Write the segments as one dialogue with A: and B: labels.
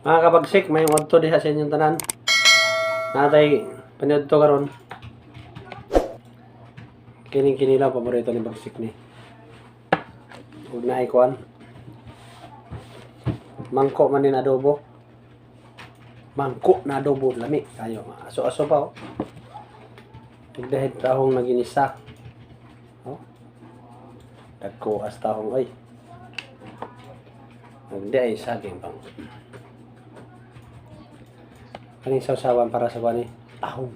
A: Mga kabagsik, may odto diha sa inyong tanan. Natay paniodto karon. Kining lang paborito ni bagsik ni. Ug na ikuan. Mangko man din adobo. Mangko na adobo lami kayo. Aso-aso pa oh. Ug dahil tahong naginisa. Oh. Dagko as tahong ay. Hindi ay saging pang. Kaning sausawan para sa kuan ni tahong.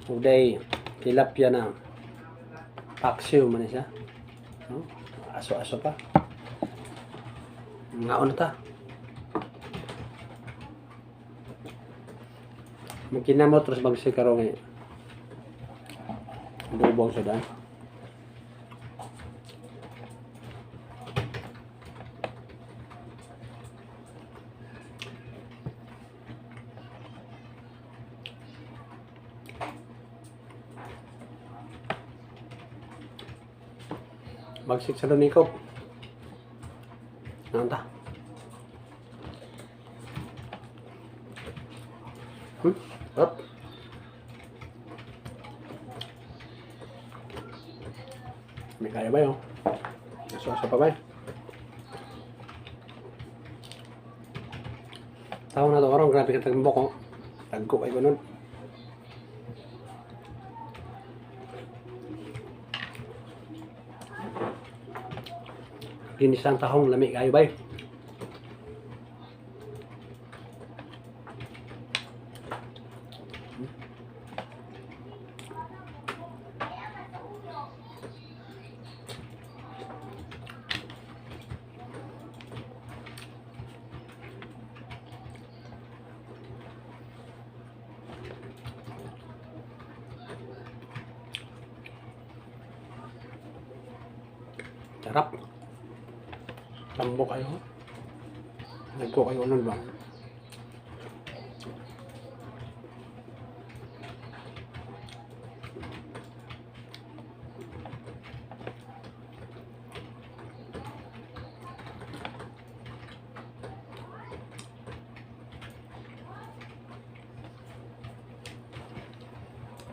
A: Ug day tilapia na paksiw man siya. No? Aso-aso pa. Ngaon ta. Magkinamot terus bagsik karon nga. Adobo sa daan. Bagsik sa Domiko. Nanta. Up. May kaya ba yun? Nasuasa pa ba yun? Tawag na ito karong grabe ka tagbok ko. Tagko kayo nun. Ginisang tahong lami kayo ba yun? Sarap. Tambok kayo. Nagko kayo nun ba?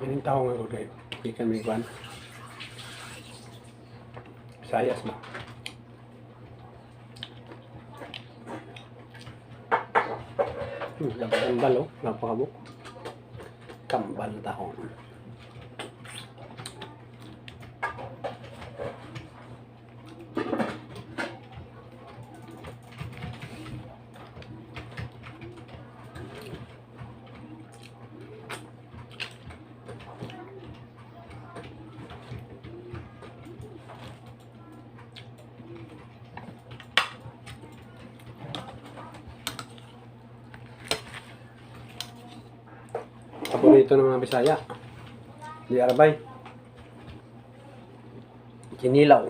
A: Ining tao nga ko kayo. Ikan may kwan. Sayas mo. Dapat kambal oh. Napakabok. Kambal tahong. Paborito ng mga Bisaya. Di arabay. Kinilaw.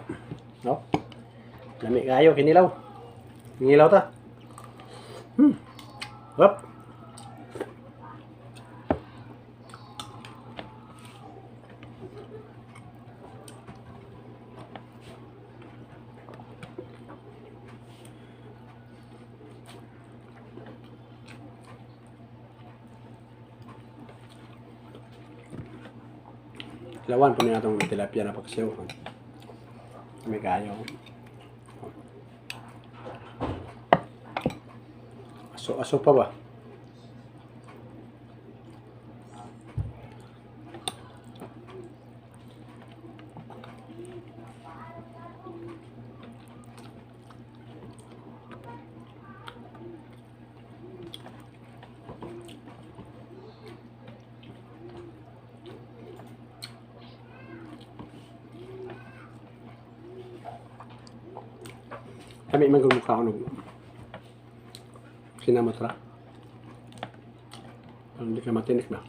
A: No? Lami kayo, kinilaw. Kinilaw ta. Hop. Lawan po niya itong tilapia na paksiw. May kayo. Aso pa ba? Kami man kung mukha ko nung sinamatra. Hindi ka matinik na.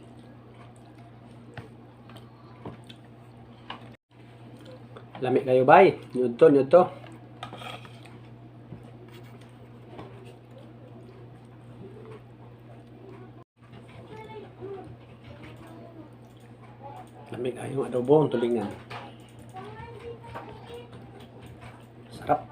A: Lami kayo bay. Nyudto. Lami kayo adobo ang tulingan. Sarap.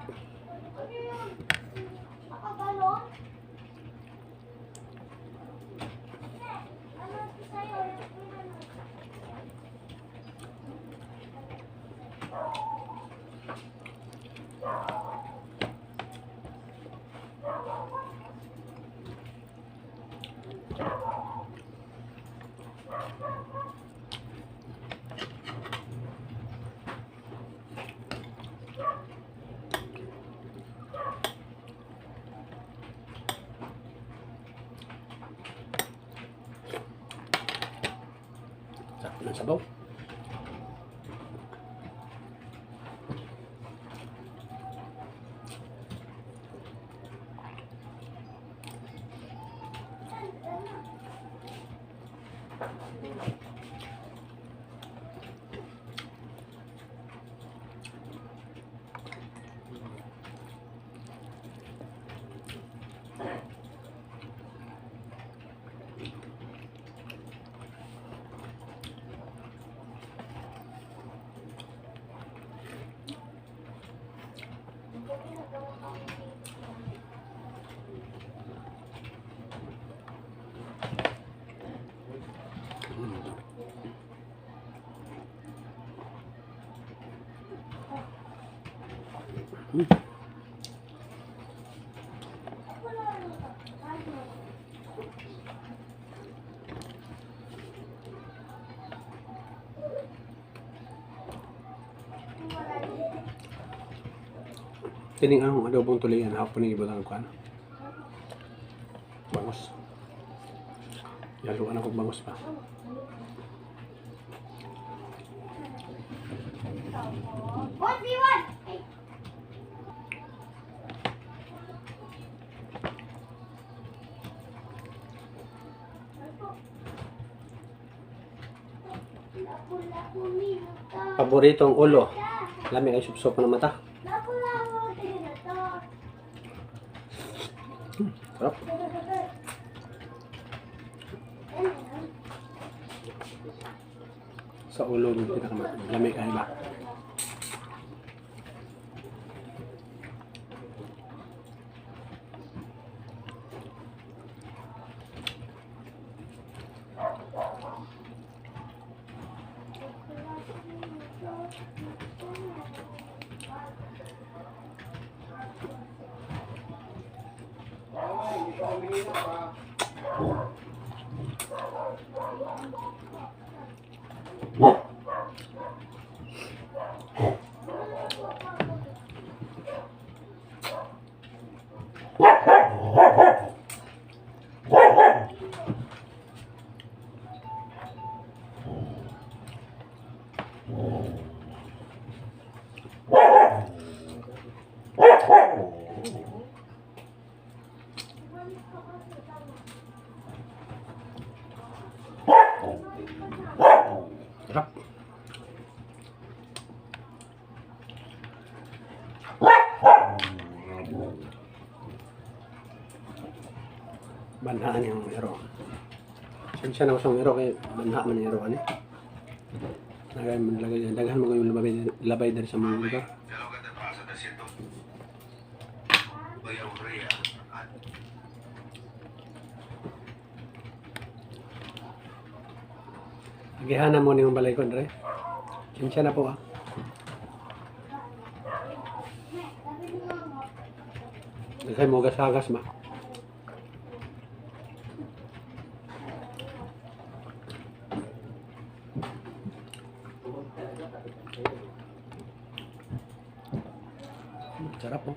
A: Sarap ng sabaw. Kining ang adobong tulingan ako ni ibalang ko ano. Bangos. Yaluan ako bangos pa. Paboritong ulo. Lami ay supsop ng mata. Sarap. Sa ulo ng pinakamalami kayo ba? Sarap. Banhaan yung ero. Siya na usang ero kay banha man yung ero ani. Daghan mo yung labay dari sa mga lugar. Agihana mo ni yung balay ko dre. Siya na po ah. Daghan mo gas-hagas ba? Sarap po.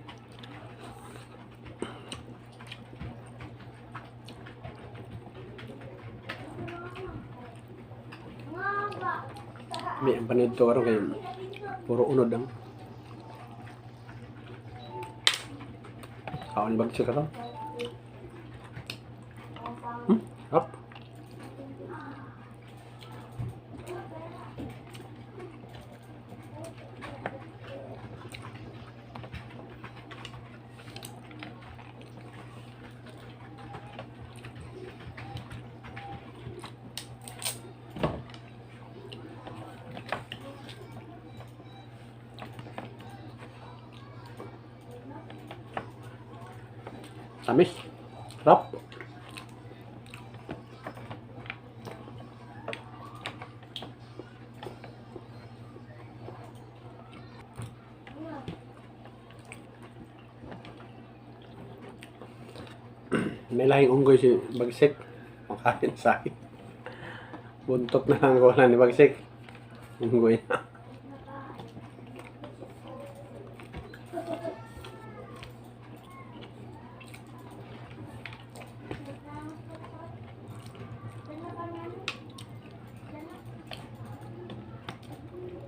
A: May ang panid to karon kay puro unod ang. Kaon bag siya karon. Up. Tamis. Sarap. May lahing unggoy si Bagsik. Kain sa akin. Buntot na lang ko na ni Bagsik. Unggoy na.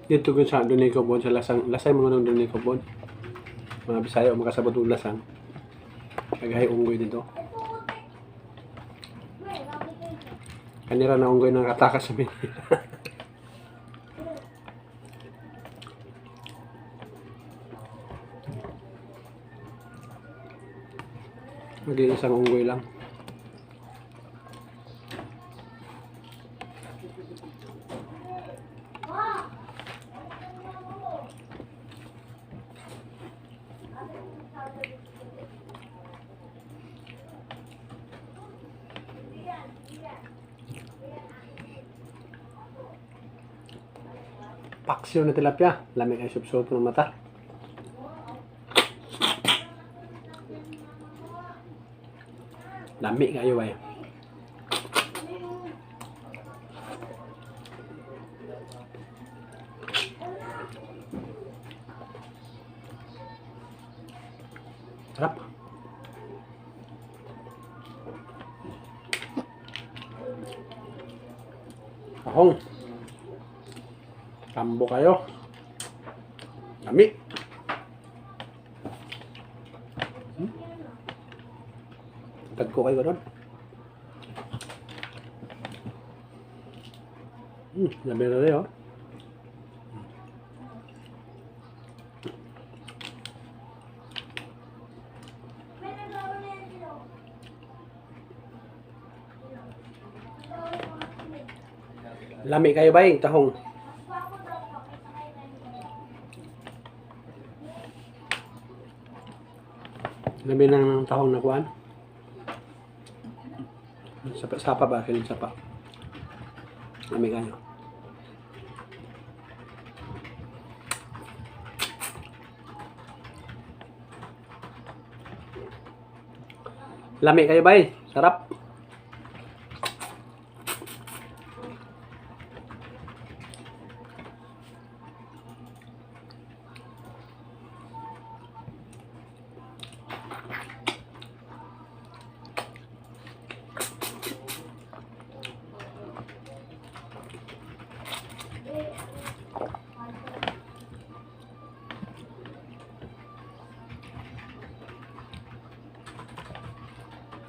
A: Dito ko sa Dunay Kobon, sa lasay mga nang Dunay Kobon. Mga Bisaya o makasabot ng lasang. Nagahay unggoy dito. Kanira na unggoy nang katakas sa Manila. Mag-iisang unggoy lang. Paksiw na tilapia. Lamig ay subsopo ng mata. Lamig kayo ba yan? Sarap. Ahong. Tambo kayo. Lami. Tag ko kayo doon. Lami na rin, oh. Lami kayo ba yung tahong? Lami ng tahong na kuhan. Sapa ba? Kailan sapa? Lami kayo. Lami kayo ba eh? Sarap.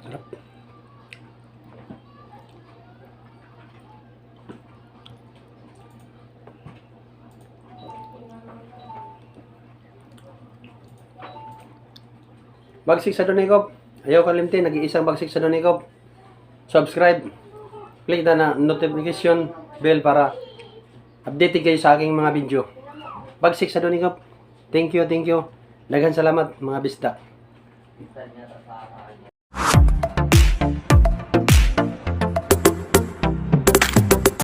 A: Sarap. Bagsik sa Donikop. Ayaw kalimtin, nag-iisang bagsik sa Donikop. Subscribe. Click na notification bell para updated kayo sa aking mga video. Bagsik sa Donikop. Thank you, thank you. Daghang salamat mga bisda.